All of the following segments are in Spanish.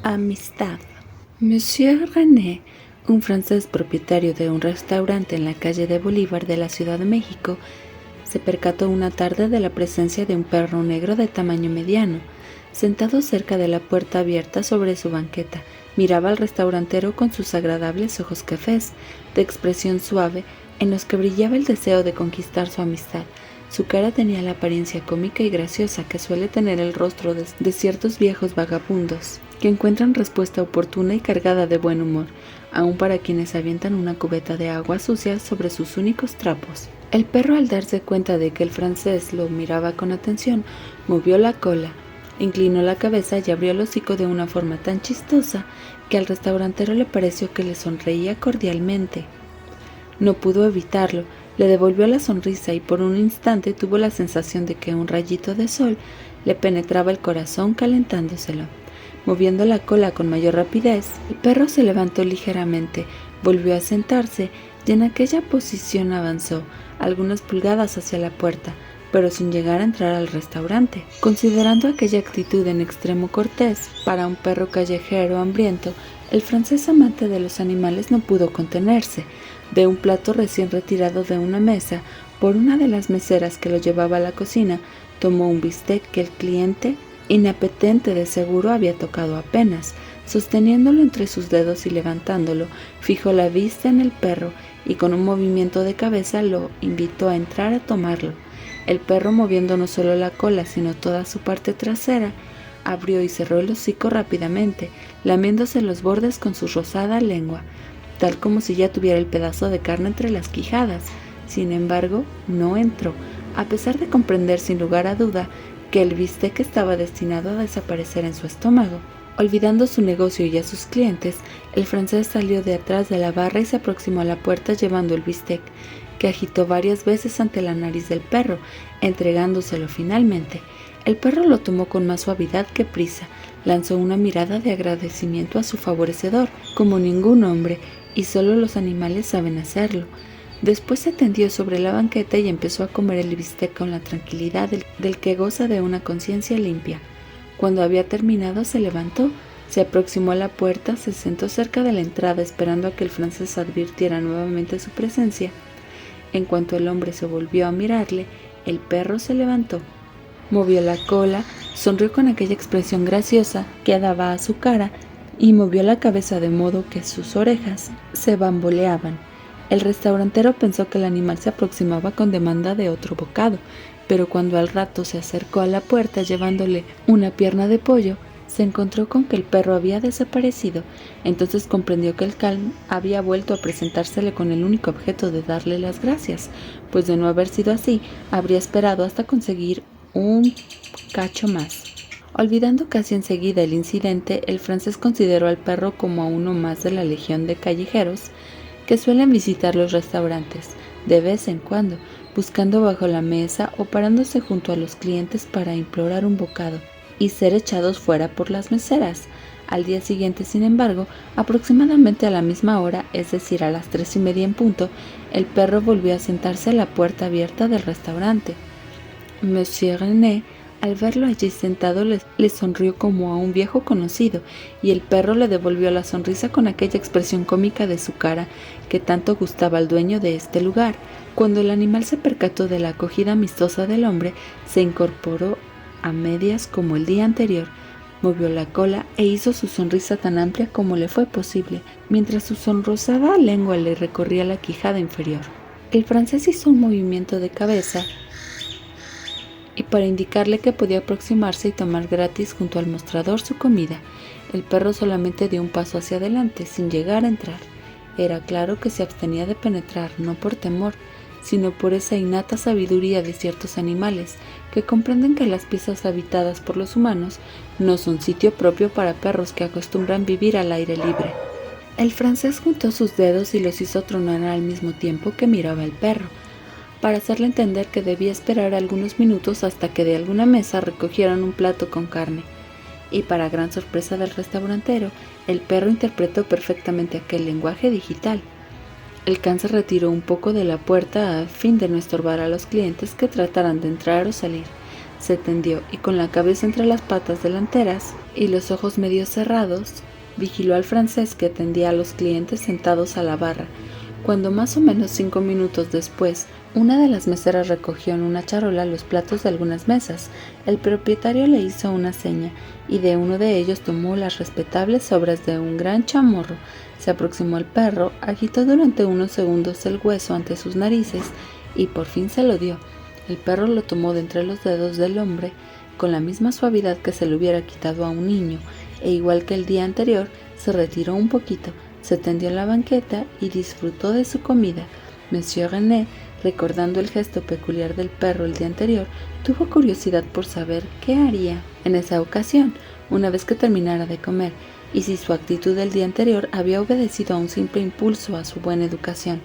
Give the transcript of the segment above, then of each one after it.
Amistad. Monsieur René, un francés propietario de un restaurante en la calle de Bolívar de la Ciudad de México, se percató una tarde de la presencia de un perro negro de tamaño mediano. Sentado cerca de la puerta abierta sobre su banqueta, miraba al restaurantero con sus agradables ojos cafés, de expresión suave, en los que brillaba el deseo de conquistar su amistad. Su cara tenía la apariencia cómica y graciosa que suele tener el rostro de ciertos viejos vagabundos, que encuentran respuesta oportuna y cargada de buen humor, aun para quienes avientan una cubeta de agua sucia sobre sus únicos trapos. El perro, al darse cuenta de que el francés lo miraba con atención, movió la cola, inclinó la cabeza y abrió el hocico de una forma tan chistosa que al restaurantero le pareció que le sonreía cordialmente. No pudo evitarlo, le devolvió la sonrisa y por un instante tuvo la sensación de que un rayito de sol le penetraba el corazón calentándoselo. Moviendo la cola con mayor rapidez, el perro se levantó ligeramente, volvió a sentarse y en aquella posición avanzó algunas pulgadas hacia la puerta, pero sin llegar a entrar al restaurante. Considerando aquella actitud en extremo cortés para un perro callejero hambriento, el francés amante de los animales no pudo contenerse. De un plato recién retirado de una mesa por una de las meseras que lo llevaba a la cocina, tomó un bistec que el cliente, inapetente de seguro, había tocado apenas. Sosteniéndolo entre sus dedos y levantándolo, fijó la vista en el perro y con un movimiento de cabeza lo invitó a entrar a tomarlo. El perro, moviendo no solo la cola sino toda su parte trasera, abrió y cerró el hocico rápidamente, lamiéndose los bordes con su rosada lengua, tal como si ya tuviera el pedazo de carne entre las quijadas. Sin embargo, no entró, a pesar de comprender sin lugar a duda que el bistec estaba destinado a desaparecer en su estómago. Olvidando su negocio y a sus clientes, el francés salió de atrás de la barra y se aproximó a la puerta llevando el bistec, que agitó varias veces ante la nariz del perro, entregándoselo finalmente. El perro lo tomó con más suavidad que prisa, lanzó una mirada de agradecimiento a su favorecedor, como ningún hombre, y solo los animales saben hacerlo. Después se tendió sobre la banqueta y empezó a comer el bistec con la tranquilidad del que goza de una conciencia limpia. Cuando había terminado, se levantó, se aproximó a la puerta, se sentó cerca de la entrada esperando a que el francés advirtiera nuevamente su presencia. En cuanto el hombre se volvió a mirarle, el perro se levantó, movió la cola, sonrió con aquella expresión graciosa que daba a su cara y movió la cabeza de modo que sus orejas se bamboleaban. El restaurantero pensó que el animal se aproximaba con demanda de otro bocado, pero cuando al rato se acercó a la puerta llevándole una pierna de pollo, se encontró con que el perro había desaparecido. Entonces comprendió que el can había vuelto a presentársele con el único objeto de darle las gracias, pues de no haber sido así, habría esperado hasta conseguir un cacho más. Olvidando casi enseguida el incidente, el francés consideró al perro como a uno más de la legión de callejeros que suelen visitar los restaurantes de vez en cuando, buscando bajo la mesa o parándose junto a los clientes para implorar un bocado y ser echados fuera por las meseras. Al día siguiente, sin embargo, aproximadamente a la misma hora, es decir, a las 3:30 en punto, el perro volvió a sentarse a la puerta abierta del restaurante. Monsieur René, al verlo allí sentado, le sonrió como a un viejo conocido, y el perro le devolvió la sonrisa con aquella expresión cómica de su cara que tanto gustaba al dueño de este lugar. Cuando el animal se percató de la acogida amistosa del hombre, se incorporó a medias como el día anterior, movió la cola e hizo su sonrisa tan amplia como le fue posible, mientras su sonrosada lengua le recorría la quijada inferior. El francés hizo un movimiento de cabeza y para indicarle que podía aproximarse y tomar gratis junto al mostrador su comida. El perro solamente dio un paso hacia adelante, sin llegar a entrar. Era claro que se abstenía de penetrar, no por temor, sino por esa innata sabiduría de ciertos animales, que comprenden que las piezas habitadas por los humanos no son sitio propio para perros que acostumbran vivir al aire libre. El francés juntó sus dedos y los hizo tronar al mismo tiempo que miraba al perro, para hacerle entender que debía esperar algunos minutos hasta que de alguna mesa recogieran un plato con carne. Y para gran sorpresa del restaurantero, el perro interpretó perfectamente aquel lenguaje digital. El can se retiró un poco de la puerta a fin de no estorbar a los clientes que trataran de entrar o salir. Se tendió y con la cabeza entre las patas delanteras y los ojos medio cerrados, vigiló al francés que atendía a los clientes sentados a la barra. Cuando más o menos 5 minutos después, una de las meseras recogió en una charola los platos de algunas mesas, el propietario le hizo una seña y de uno de ellos tomó las respetables sobras de un gran chamorro. Se aproximó al perro, agitó durante unos segundos el hueso ante sus narices y por fin se lo dio. El perro lo tomó de entre los dedos del hombre con la misma suavidad que se le hubiera quitado a un niño, e igual que el día anterior, se retiró un poquito, se tendió en la banqueta y disfrutó de su comida. Monsieur René, recordando el gesto peculiar del perro el día anterior, tuvo curiosidad por saber qué haría en esa ocasión, una vez que terminara de comer, y si su actitud del día anterior había obedecido a un simple impulso a su buena educación.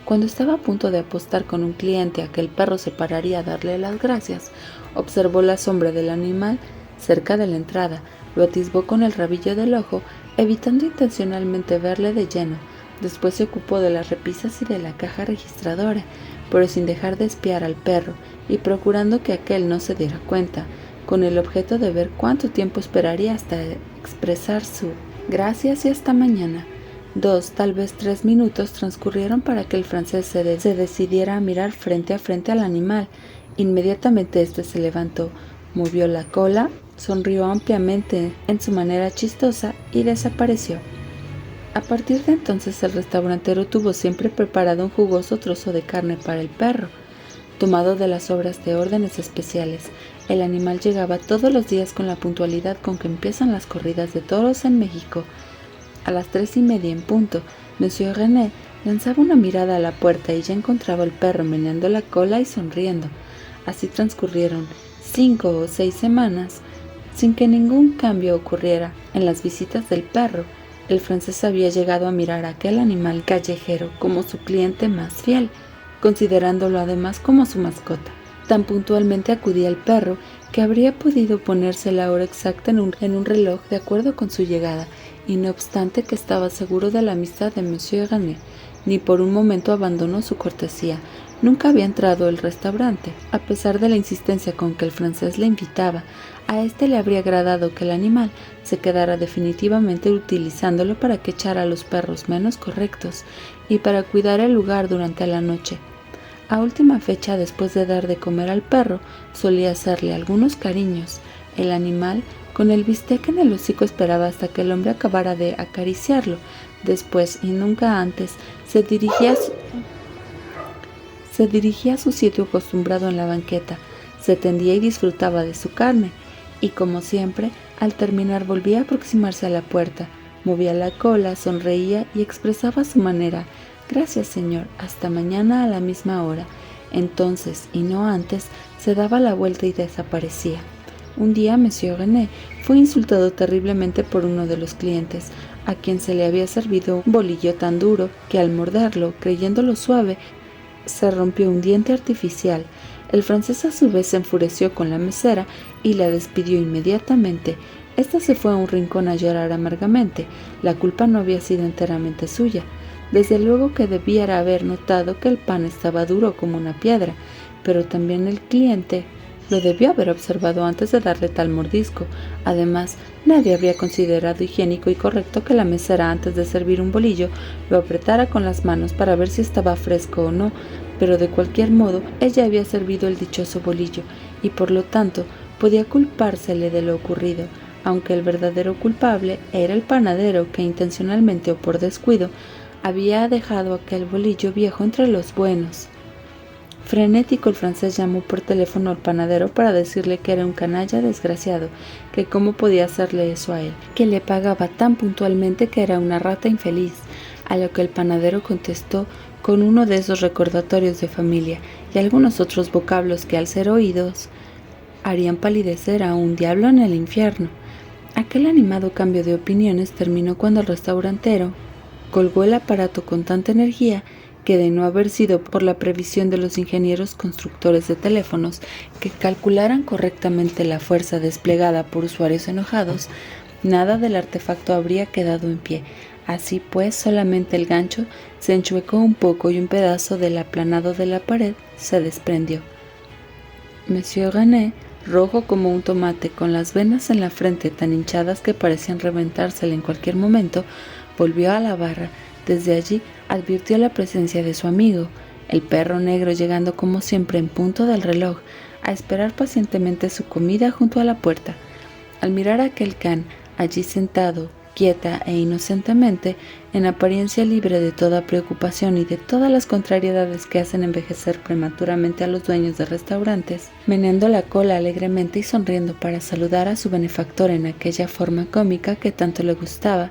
Cuando estaba a punto de apostar con un cliente a que el perro se pararía a darle las gracias, observó la sombra del animal cerca de la entrada, lo atisbó con el rabillo del ojo, evitando intencionalmente verle de lleno. Después se ocupó de las repisas y de la caja registradora, pero sin dejar de espiar al perro y procurando que aquél no se diera cuenta, con el objeto de ver cuánto tiempo esperaría hasta expresar su gracias y hasta mañana. 2, tal vez 3 minutos transcurrieron para que el francés se decidiera a mirar frente a frente al animal. Inmediatamente éste se levantó, movió la cola, sonrió ampliamente en su manera chistosa y desapareció. A partir de entonces el restaurantero tuvo siempre preparado un jugoso trozo de carne para el perro, tomado de las obras de órdenes especiales. El animal llegaba todos los días con la puntualidad con que empiezan las corridas de toros en México. A las 3:30 en punto, Monsieur René lanzaba una mirada a la puerta y ya encontraba al perro meneando la cola y sonriendo. Así transcurrieron 5 o 6 semanas sin que ningún cambio ocurriera en las visitas del perro. El francés había llegado a mirar a aquel animal callejero como su cliente más fiel, considerándolo además como su mascota. Tan puntualmente acudía el perro que habría podido ponerse la hora exacta en un reloj de acuerdo con su llegada, y no obstante que estaba seguro de la amistad de Monsieur René, ni por un momento abandonó su cortesía. Nunca había entrado al restaurante, a pesar de la insistencia con que el francés le invitaba. A este le habría agradado que el animal se quedara definitivamente utilizándolo para que echara a los perros menos correctos y para cuidar el lugar durante la noche. A última fecha, después de dar de comer al perro, solía hacerle algunos cariños. El animal, con el bistec en el hocico, esperaba hasta que el hombre acabara de acariciarlo. Después, y nunca antes, se dirigía a su sitio acostumbrado en la banqueta, se tendía y disfrutaba de su carne, y como siempre, al terminar volvía a aproximarse a la puerta, movía la cola, sonreía y expresaba a su manera: «Gracias, señor, hasta mañana a la misma hora». Entonces, y no antes, se daba la vuelta y desaparecía. Un día Monsieur René fue insultado terriblemente por uno de los clientes, a quien se le había servido un bolillo tan duro que al morderlo, creyéndolo suave, se rompió un diente artificial. El francés a su vez se enfureció con la mesera y la despidió inmediatamente. Esta se fue a un rincón a llorar amargamente. La culpa no había sido enteramente suya. Desde luego que debiera haber notado que el pan estaba duro como una piedra, pero también el cliente lo debió haber observado antes de darle tal mordisco. Además, nadie habría considerado higiénico y correcto que la mesera, antes de servir un bolillo, lo apretara con las manos para ver si estaba fresco o no, pero de cualquier modo, ella había servido el dichoso bolillo, y por lo tanto podía culpársele de lo ocurrido, aunque el verdadero culpable era el panadero que intencionalmente o por descuido había dejado aquel bolillo viejo entre los buenos. Frenético, el francés llamó por teléfono al panadero para decirle que era un canalla desgraciado, que cómo podía hacerle eso a él, que le pagaba tan puntualmente que era una rata infeliz, a lo que el panadero contestó con uno de esos recordatorios de familia y algunos otros vocablos que, al ser oídos, harían palidecer a un diablo en el infierno. Aquel animado cambio de opiniones terminó cuando el restaurantero colgó el aparato con tanta energía que, de no haber sido por la previsión de los ingenieros constructores de teléfonos que calcularan correctamente la fuerza desplegada por usuarios enojados, nada del artefacto habría quedado en pie. Así pues, solamente el gancho se enchuecó un poco y un pedazo del aplanado de la pared se desprendió. Monsieur René rojo como un tomate, con las venas en la frente tan hinchadas que parecían reventársele en cualquier momento, volvió a la barra. Desde allí advirtió la presencia de su amigo, el perro negro, llegando como siempre en punto del reloj, a esperar pacientemente su comida junto a la puerta. Al mirar a aquel can, allí sentado, quieta e inocentemente, en apariencia libre de toda preocupación y de todas las contrariedades que hacen envejecer prematuramente a los dueños de restaurantes, meneando la cola alegremente y sonriendo para saludar a su benefactor en aquella forma cómica que tanto le gustaba,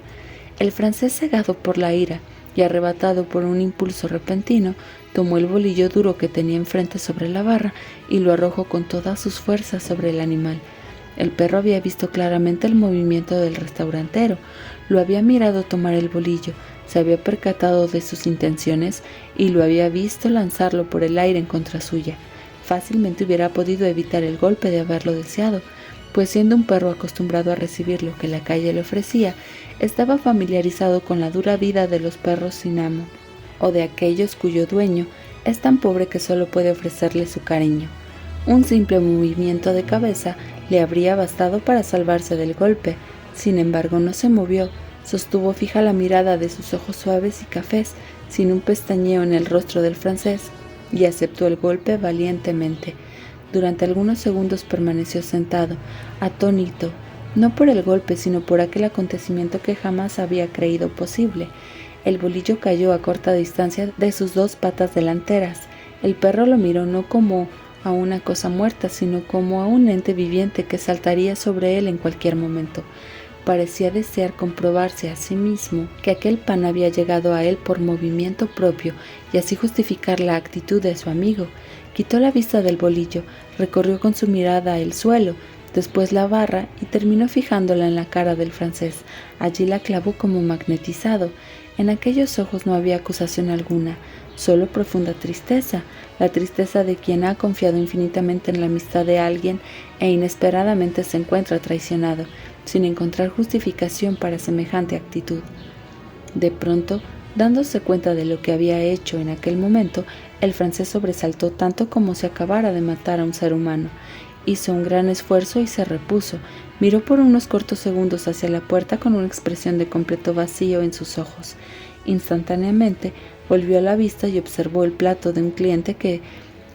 el francés, cegado por la ira y arrebatado por un impulso repentino, tomó el bolillo duro que tenía enfrente sobre la barra y lo arrojó con todas sus fuerzas sobre el animal. El perro había visto claramente el movimiento del restaurantero, lo había mirado tomar el bolillo, se había percatado de sus intenciones y lo había visto lanzarlo por el aire en contra suya. Fácilmente hubiera podido evitar el golpe de haberlo deseado, pues siendo un perro acostumbrado a recibir lo que la calle le ofrecía, estaba familiarizado con la dura vida de los perros sin amo, o de aquellos cuyo dueño es tan pobre que solo puede ofrecerle su cariño. Un simple movimiento de cabeza le habría bastado para salvarse del golpe. Sin embargo, no se movió, sostuvo fija la mirada de sus ojos suaves y cafés, sin un pestañeo en el rostro del francés, y aceptó el golpe valientemente. Durante algunos segundos permaneció sentado, atónito, no por el golpe, sino por aquel acontecimiento que jamás había creído posible. El bolillo cayó a corta distancia de sus dos patas delanteras. El perro lo miró no como a una cosa muerta, sino como a un ente viviente que saltaría sobre él en cualquier momento. Parecía desear comprobarse a sí mismo que aquel pan había llegado a él por movimiento propio y así justificar la actitud de su amigo. Quitó la vista del bolillo, recorrió con su mirada el suelo, después la barra y terminó fijándola en la cara del francés. Allí la clavó como magnetizado. En aquellos ojos no había acusación alguna, solo profunda tristeza, la tristeza de quien ha confiado infinitamente en la amistad de alguien e inesperadamente se encuentra traicionado, sin encontrar justificación para semejante actitud. De pronto, dándose cuenta de lo que había hecho en aquel momento, el francés sobresaltó tanto como si acabara de matar a un ser humano. Hizo un gran esfuerzo y se repuso. Miró por unos cortos segundos hacia la puerta con una expresión de completo vacío en sus ojos. Instantáneamente volvió la vista y observó el plato de un cliente que,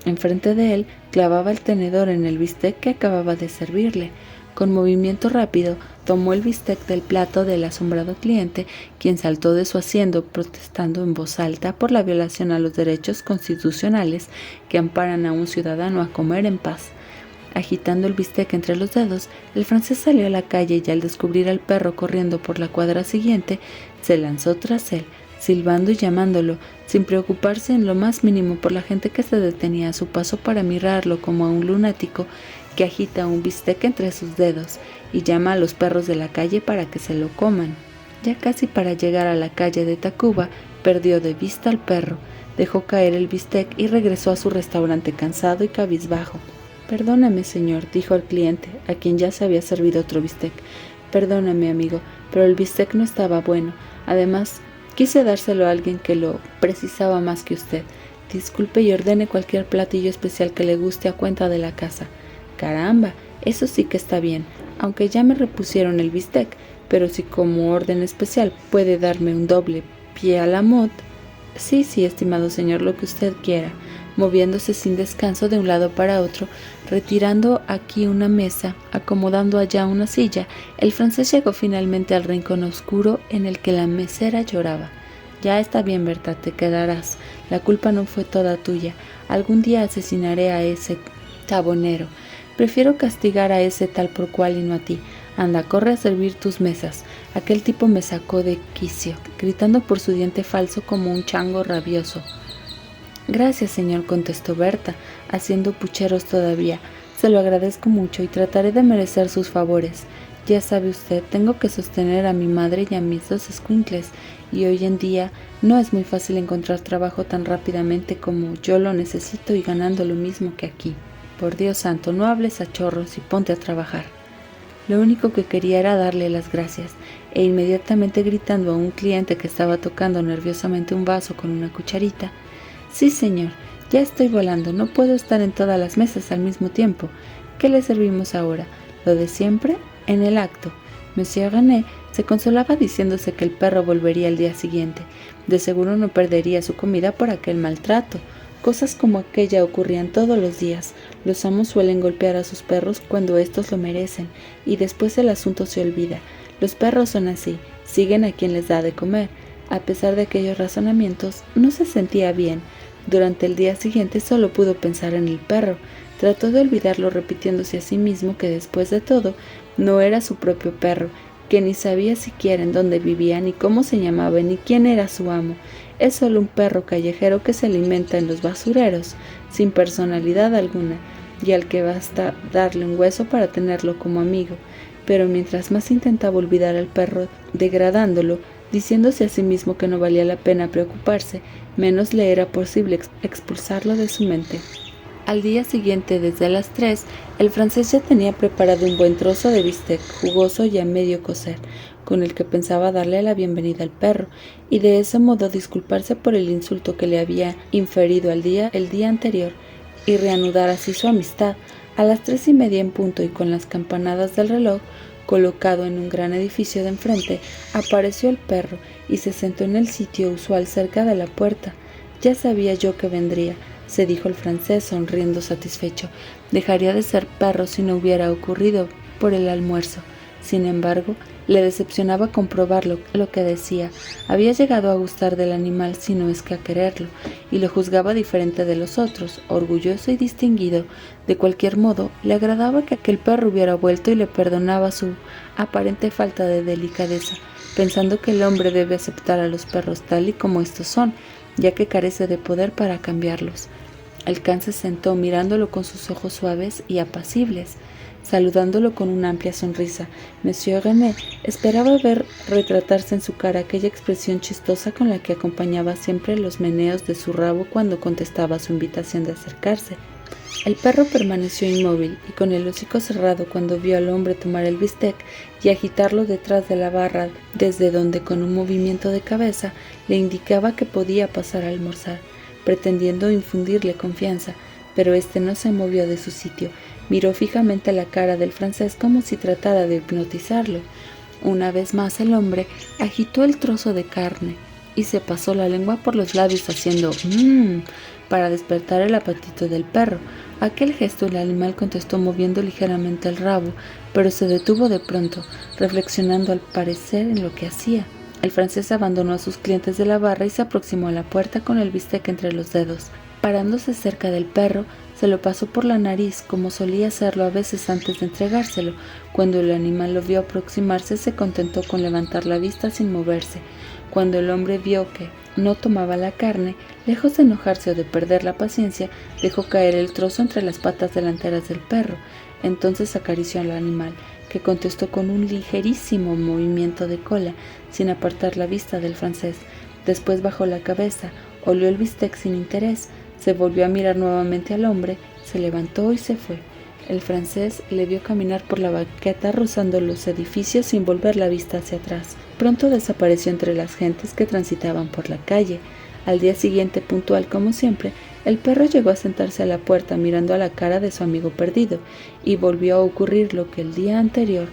enfrente de él, clavaba el tenedor en el bistec que acababa de servirle. Con movimiento rápido, tomó el bistec del plato del asombrado cliente, quien saltó de su asiento protestando en voz alta por la violación a los derechos constitucionales que amparan a un ciudadano a comer en paz. Agitando el bistec entre los dedos, el francés salió a la calle y al descubrir al perro corriendo por la cuadra siguiente, se lanzó tras él, silbando y llamándolo, sin preocuparse en lo más mínimo por la gente que se detenía a su paso para mirarlo como a un lunático que agita un bistec entre sus dedos y llama a los perros de la calle para que se lo coman. Ya casi para llegar a la calle de Tacuba, perdió de vista al perro, dejó caer el bistec y regresó a su restaurante cansado y cabizbajo. «Perdóname, señor», dijo al cliente, a quien ya se había servido otro bistec. «Perdóname, amigo, pero el bistec no estaba bueno. Además, quise dárselo a alguien que lo precisaba más que usted. Disculpe y ordene cualquier platillo especial que le guste a cuenta de la casa». «Caramba, eso sí que está bien, aunque ya me repusieron el bistec, pero si como orden especial puede darme un doble pied à la mode». «Sí, estimado señor, lo que usted quiera», moviéndose sin descanso de un lado para otro, retirando aquí una mesa, acomodando allá una silla, el francés llegó finalmente al rincón oscuro en el que la mesera lloraba. «Ya está bien, Berta, te quedarás. La culpa no fue toda tuya. Algún día asesinaré a ese tabonero. Prefiero castigar a ese tal por cual y no a ti. Anda, corre a servir tus mesas». Aquel tipo me sacó de quicio, gritando por su diente falso como un chango rabioso. «Gracias, señor», contestó Berta, haciendo pucheros todavía. «Se lo agradezco mucho y trataré de merecer sus favores. Ya sabe usted, tengo que sostener a mi madre y a mis dos escuincles, y hoy en día no es muy fácil encontrar trabajo tan rápidamente como yo lo necesito y ganando lo mismo que aquí. Por Dios santo, no hables a chorros y ponte a trabajar». Lo único que quería era darle las gracias, e inmediatamente gritando a un cliente que estaba tocando nerviosamente un vaso con una cucharita: «Sí, señor, ya estoy volando, no puedo estar en todas las mesas al mismo tiempo. ¿Qué le servimos ahora? ¿Lo de siempre? En el acto. Monsieur René se consolaba diciéndose que el perro volvería al día siguiente. De seguro no perdería su comida por aquel maltrato. Cosas como aquella ocurrían todos los días. Los amos suelen golpear a sus perros cuando éstos lo merecen, y después el asunto se olvida. Los perros son así, siguen a quien les da de comer. A pesar de aquellos razonamientos, no se sentía bien. Durante el día siguiente solo pudo pensar en el perro. Trató de olvidarlo repitiéndose a sí mismo que después de todo no era su propio perro, que ni sabía siquiera en dónde vivía, ni cómo se llamaba, ni quién era su amo. Es solo un perro callejero que se alimenta en los basureros, sin personalidad alguna, y al que basta darle un hueso para tenerlo como amigo. Pero mientras más intentaba olvidar al perro, degradándolo, diciéndose a sí mismo que no valía la pena preocuparse, menos le era posible expulsarlo de su mente. Al día siguiente, desde las 3, el francés ya tenía preparado un buen trozo de bistec jugoso y a medio cocer, con el que pensaba darle la bienvenida al perro, y de ese modo disculparse por el insulto que le había inferido el día anterior, y reanudar así su amistad. A las 3:30 en punto y con las campanadas del reloj, colocado en un gran edificio de enfrente, apareció el perro y se sentó en el sitio usual cerca de la puerta. Ya sabía yo que vendría, se dijo el francés sonriendo satisfecho. Dejaría de ser perro si no hubiera ocurrido por el almuerzo. Sin embargo, le decepcionaba comprobar lo que decía. Había llegado a gustar del animal si no es que a quererlo, y lo juzgaba diferente de los otros, orgulloso y distinguido. De cualquier modo, le agradaba que aquel perro hubiera vuelto y le perdonaba su aparente falta de delicadeza, pensando que el hombre debe aceptar a los perros tal y como estos son, ya que carece de poder para cambiarlos. El can se sentó mirándolo con sus ojos suaves y apacibles, saludándolo con una amplia sonrisa. Monsieur René esperaba ver retratarse en su cara aquella expresión chistosa con la que acompañaba siempre los meneos de su rabo cuando contestaba a su invitación de acercarse. El perro permaneció inmóvil y con el hocico cerrado cuando vio al hombre tomar el bistec y agitarlo detrás de la barra, desde donde con un movimiento de cabeza le indicaba que podía pasar a almorzar, pretendiendo infundirle confianza, pero éste no se movió de su sitio. Miró fijamente la cara del francés como si tratara de hipnotizarlo. Una vez más el hombre agitó el trozo de carne y se pasó la lengua por los labios haciendo «mmm» para despertar el apetito del perro. A aquel gesto el animal contestó moviendo ligeramente el rabo, pero se detuvo de pronto, reflexionando al parecer en lo que hacía. El francés abandonó a sus clientes de la barra y se aproximó a la puerta con el bistec entre los dedos. Parándose cerca del perro, se lo pasó por la nariz, como solía hacerlo a veces antes de entregárselo. Cuando el animal lo vio aproximarse, se contentó con levantar la vista sin moverse. Cuando el hombre vio que no tomaba la carne, lejos de enojarse o de perder la paciencia, dejó caer el trozo entre las patas delanteras del perro. Entonces acarició al animal, que contestó con un ligerísimo movimiento de cola, sin apartar la vista del francés. Después bajó la cabeza, olió el bistec sin interés, se volvió a mirar nuevamente al hombre, se levantó y se fue. El francés le vio caminar por la banqueta rozando los edificios sin volver la vista hacia atrás. Pronto desapareció entre las gentes que transitaban por la calle. Al día siguiente, puntual como siempre, el perro llegó a sentarse a la puerta mirando a la cara de su amigo perdido, y volvió a ocurrir lo que el día anterior.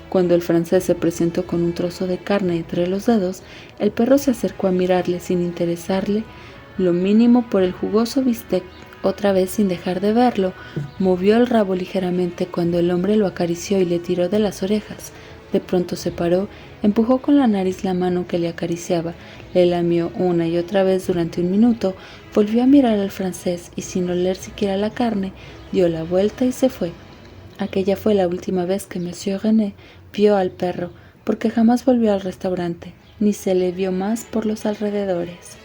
Cuando el francés se presentó con un trozo de carne entre los dedos, el perro se acercó a mirarle sin interesarle lo mínimo por el jugoso bistec. Otra vez, sin dejar de verlo, movió el rabo ligeramente cuando el hombre lo acarició y le tiró de las orejas. De pronto se paró, empujó con la nariz la mano que le acariciaba, le lamió una y otra vez durante un minuto, volvió a mirar al francés y sin oler siquiera la carne, dio la vuelta y se fue. Aquella fue la última vez que Monsieur René vio al perro, porque jamás volvió al restaurante, ni se le vio más por los alrededores.